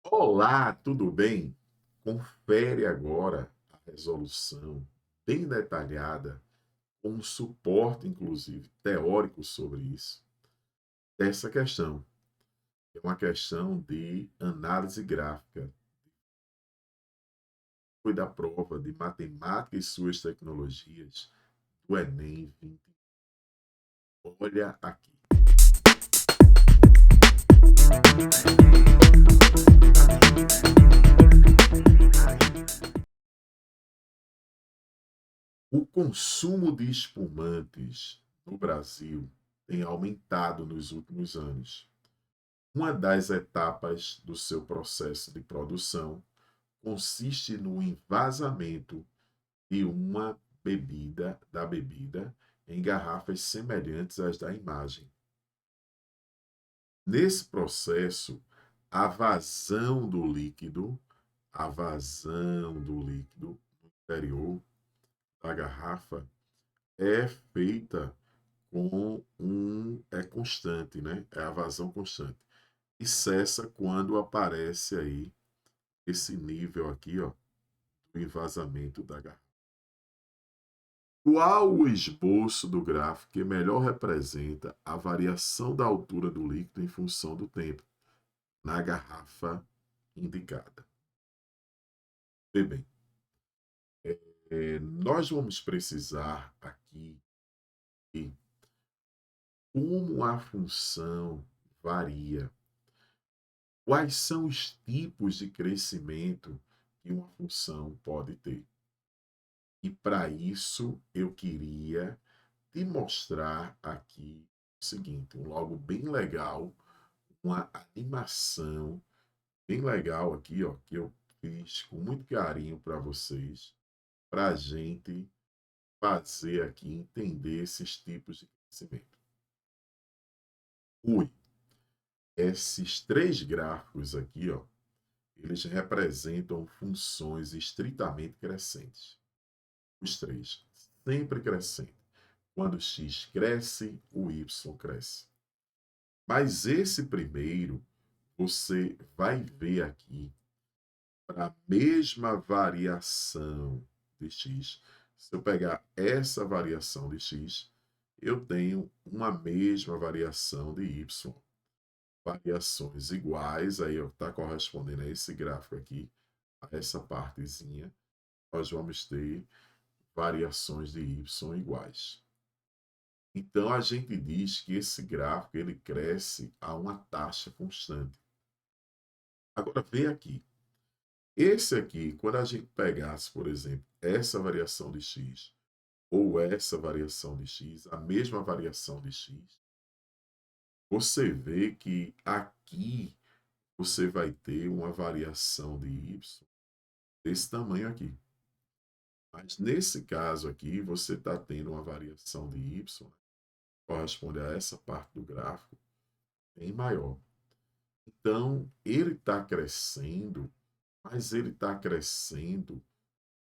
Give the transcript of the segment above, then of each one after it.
Olá, tudo bem? Confere agora a resolução bem detalhada, com um suporte, inclusive, teórico sobre isso, dessa questão. É uma questão de análise gráfica. Foi da prova de matemática e suas tecnologias do Enem 20. Olha aqui. O consumo de espumantes no Brasil tem aumentado nos últimos anos. Uma das etapas do seu processo de produção consiste no envasamento de uma bebida em garrafas semelhantes às da imagem. Nesse processo, a vazão do líquido, a vazão do líquido no interior da garrafa é feita com é constante, né? É a vazão constante. E cessa quando aparece aí esse nível aqui, ó, do envasamento da garrafa. Qual o esboço do gráfico que melhor representa a variação da altura do líquido em função do tempo na garrafa indicada? Vê bem, nós vamos precisar aqui de como a função varia. Quais são os tipos de crescimento que uma função pode ter? E para isso eu queria te mostrar aqui o seguinte, um logo bem legal, uma animação bem legal aqui, ó, que eu fiz com muito carinho para vocês, para a gente fazer aqui, entender esses tipos de crescimento. Ui, esses três gráficos aqui, ó, eles representam funções estritamente crescentes. Os três, sempre crescente. Quando x cresce, o y cresce. Mas esse primeiro, você vai ver aqui, para a mesma variação de x, se eu pegar essa variação de x, eu tenho uma mesma variação de y. Variações iguais, aí está correspondendo a esse gráfico aqui, a essa partezinha, nós vamos ter variações de y iguais. Então, a gente diz que esse gráfico ele cresce a uma taxa constante. Agora, vem aqui. Esse aqui, quando a gente pegasse, por exemplo, essa variação de x ou essa variação de x, a mesma variação de x, você vê que aqui você vai ter uma variação de y desse tamanho aqui. Mas nesse caso aqui, você está tendo uma variação de y, corresponde a essa parte do gráfico, bem maior. Então, ele está crescendo, mas ele está crescendo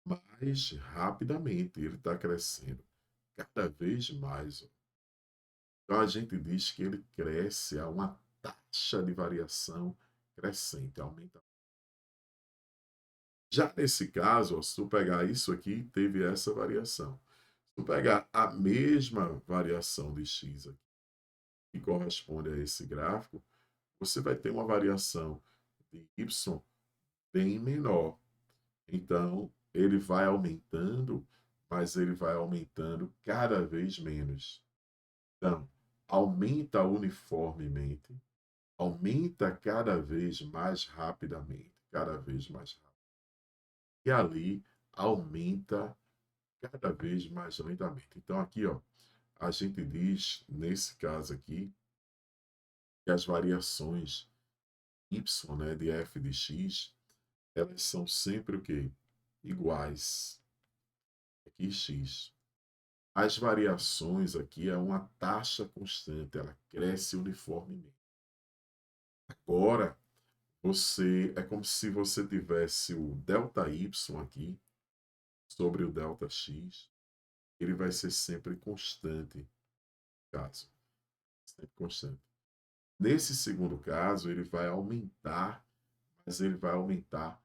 mais rapidamente, ele está crescendo cada vez mais. Então, a gente diz que ele cresce a uma taxa de variação crescente, aumenta. Já nesse caso, ó, se tu pegar isso aqui, teve essa variação. Se tu pegar a mesma variação de x aqui, que corresponde a esse gráfico, você vai ter uma variação de y bem menor. Então, ele vai aumentando, mas ele vai aumentando cada vez menos. Então, aumenta uniformemente, aumenta cada vez mais rapidamente, cada vez mais rápido. E ali aumenta cada vez mais lentamente. Então, aqui, ó, a gente diz, nesse caso aqui, que as variações y, né, de f de x, elas são sempre o quê? Iguais. Aqui x. As variações aqui é uma taxa constante, ela cresce uniformemente. Agora, você é como se você tivesse o delta y aqui sobre o delta x, ele vai ser sempre constante, caso, sempre constante. Nesse segundo caso, ele vai aumentar, mas ele vai aumentar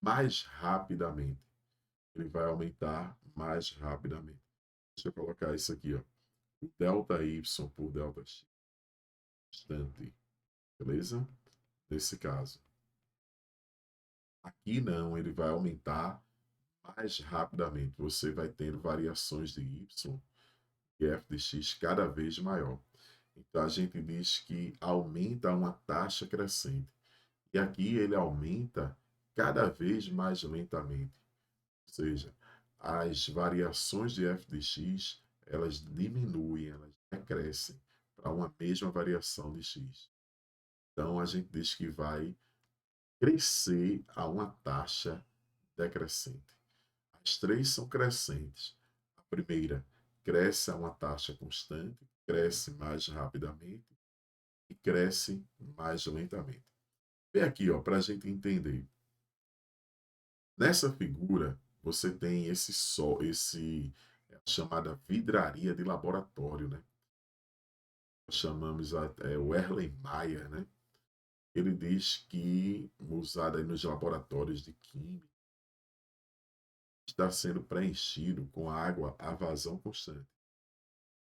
mais rapidamente. Ele vai aumentar mais rapidamente. Deixa eu colocar isso aqui, ó. O delta y por delta x constante, beleza? Nesse caso. Aqui não, ele vai aumentar mais rapidamente. Você vai tendo variações de y e f de x cada vez maior. Então a gente diz que aumenta uma taxa crescente. E aqui ele aumenta cada vez mais lentamente. Ou seja, as variações de f de x, elas diminuem, elas decrescem para uma mesma variação de x. Então a gente diz que vai crescer a uma taxa decrescente. As três são crescentes. A primeira cresce a uma taxa constante, cresce mais rapidamente e cresce mais lentamente. Vem aqui, ó, para a gente entender. Nessa figura, você tem esse sol, a chamada vidraria de laboratório, né? Nós chamamos o Erlenmeyer, né? Ele diz que usado aí nos laboratórios de química está sendo preenchido com água a vazão constante.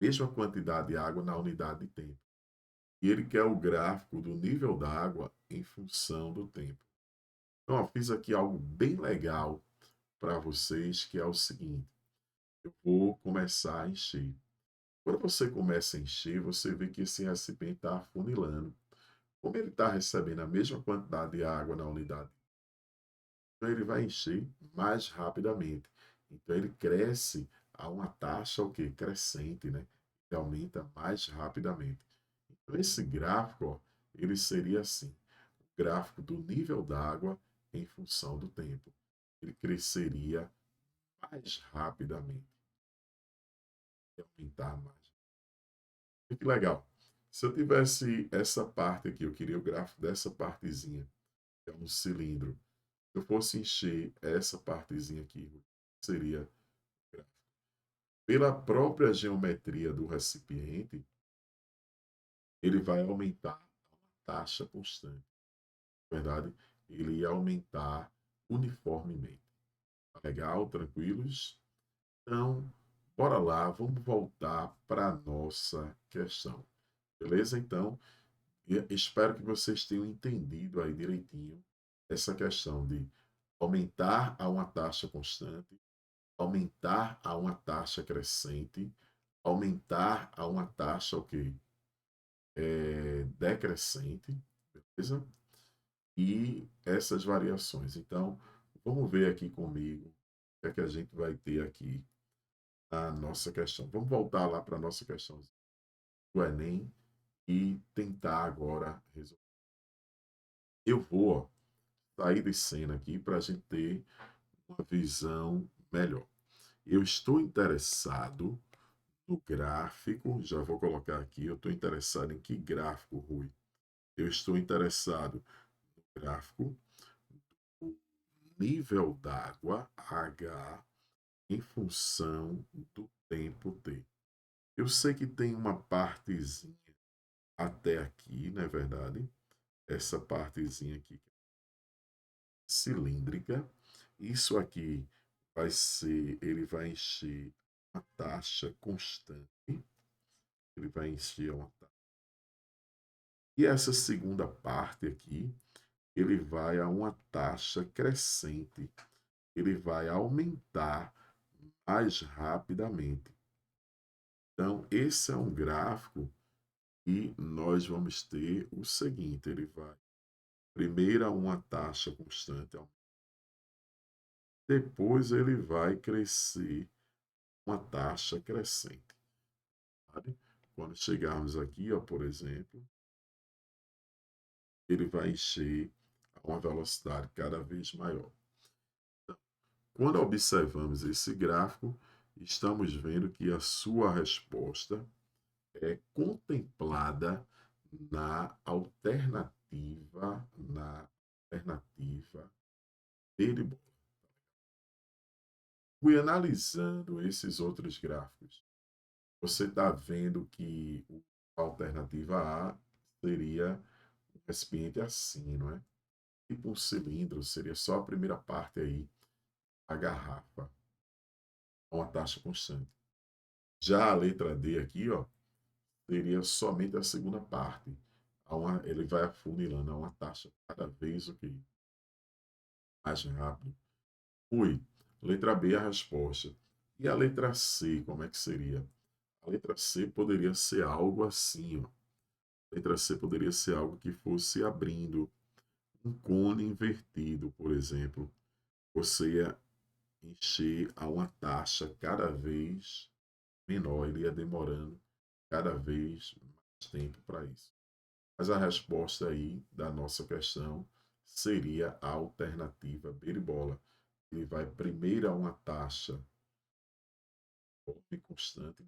Mesma quantidade de água na unidade de tempo. E ele quer o gráfico do nível da água em função do tempo. Então, eu fiz aqui algo bem legal para vocês, que é o seguinte. Eu vou começar a encher. Quando você começa a encher, você vê que esse recipiente está afunilando. Como ele está recebendo a mesma quantidade de água na unidade, então ele vai encher mais rapidamente. Então ele cresce a uma taxa o quê? Crescente, né? Ele aumenta mais rapidamente. Então esse gráfico, ó, ele seria assim: o gráfico do nível d'água em função do tempo. Ele cresceria mais rapidamente e aumentar mais. E que legal. Se eu tivesse essa parte aqui, eu queria o gráfico dessa partezinha, que é um cilindro. Se eu fosse encher essa partezinha aqui, seria o gráfico. Pela própria geometria do recipiente, ele vai aumentar a uma taxa constante. Na verdade, ele ia aumentar uniformemente. Tá legal? Tranquilos? Então, bora lá, vamos voltar para a nossa questão. Beleza? Então, espero que vocês tenham entendido aí direitinho essa questão de aumentar a uma taxa constante, aumentar a uma taxa crescente, aumentar a uma taxa o quê? Decrescente, beleza? E essas variações. Então, vamos ver aqui comigo o que é que a gente vai ter aqui na nossa questão. Vamos voltar lá para a nossa questão do Enem e tentar agora resolver. Eu vou sair de cena aqui para a gente ter uma visão melhor. Eu estou interessado no gráfico, já vou colocar aqui, eu estou interessado em que gráfico, Rui? Eu estou interessado no gráfico do nível d'água, H, em função do tempo T. Eu sei que tem uma partezinha até aqui, não é verdade? Essa partezinha aqui cilíndrica. Isso aqui ele vai encher uma taxa constante. Ele vai encher uma taxa. E essa segunda parte aqui, ele vai a uma taxa crescente. Ele vai aumentar mais rapidamente. Então, esse é um gráfico e nós vamos ter o seguinte, ele vai primeiro a uma taxa constante, depois ele vai crescer uma taxa crescente. Sabe? Quando chegarmos aqui, ó, por exemplo, ele vai encher a uma velocidade cada vez maior. Então, quando observamos esse gráfico, estamos vendo que a sua resposta é contemplada na alternativa dele. Fui analisando esses outros gráficos. Você está vendo que a alternativa A seria um recipiente assim, não é? Tipo um cilindro seria só a primeira parte aí, a garrafa, a uma taxa constante. Já a letra D aqui, ó, seria somente a segunda parte. Ele vai afunilando a uma taxa cada vez o que mais rápido. Ui, letra B a resposta. E a letra C, como é que seria? A letra C poderia ser algo assim, ó. A letra C poderia ser algo que fosse abrindo um cone invertido, por exemplo. Você ia encher a uma taxa cada vez menor, ele ia demorando cada vez mais tempo para isso. Mas a resposta aí da nossa questão seria a alternativa beribola. Ele vai primeiro a uma taxa constante,